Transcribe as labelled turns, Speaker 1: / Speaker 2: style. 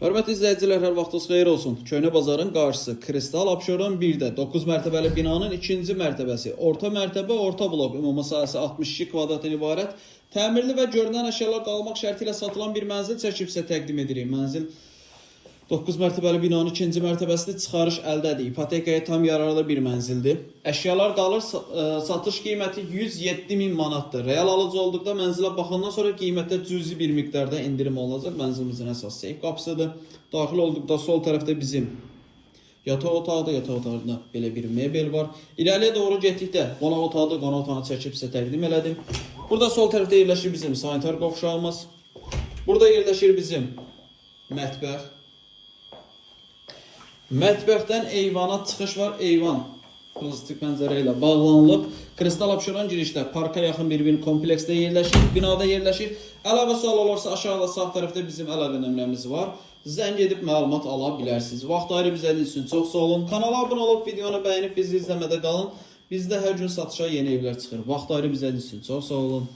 Speaker 1: Hörmətli izləyicilər, hər vaxtınız xeyir olsun. Köhnə bazarın qarşısı Kristal Abşeron 1-də 9 mərtəbəli binanın 2-ci mərtəbəsi. Orta mərtəbə, orta blok, ümumi sahəsi 62 kvadratdan ibarət. Təmirli və görünən əşyalar qalmaq şərti ilə satılan bir mənzil çəkib sizə təqdim edirik. Mənzil 9 mərtəbəli binanın 2-ci mərtəbəsində çıxarış əldədir. İpotekaya tam yararlı bir mənzildir. Əşyalar qalır, satış qiyməti 107.000 manatdır. Real alıcı olduqda mənzilə baxandan sonra qiymətdə cüzi bir miqdarda indirim olacaq. Mənzilimizin əsas seyf qapısıdır. Daxil olduqda sol tərəfdə bizim yataq otağıdır. Yataq otağında belə bir mebel var. İrəliyə doğru getdikdə qonaq otağıdır. Qonaq otağını çəkib sizə təqdim elədim. Burada sol tərəfdə yerləşir bizim sanitar qovşağımız. Burada yerləşir bizim mətbəx. Mətbəxdən eyvana çıxış var. Eyvan plastik pəncərə ilə bağlanılıb. Kristal Abşeron girişdə parka yaxın bir kompleksdə yerləşir. Binada yerləşir. Əlavə sual olursa aşağıda sağ tərəfdə bizim əlaqə nömrəmiz var. Zəng edib məlumat ala bilərsiniz. Vaxt ayırıb izlədiyiniz üçün çox sağ olun. Kanala abunə olub videonu bəyənib bizi izləmədə qalın. Bizdə hər gün satışa yeni evlər çıxır. Vaxt ayırıb izlədiyiniz üçün çox sağ olun.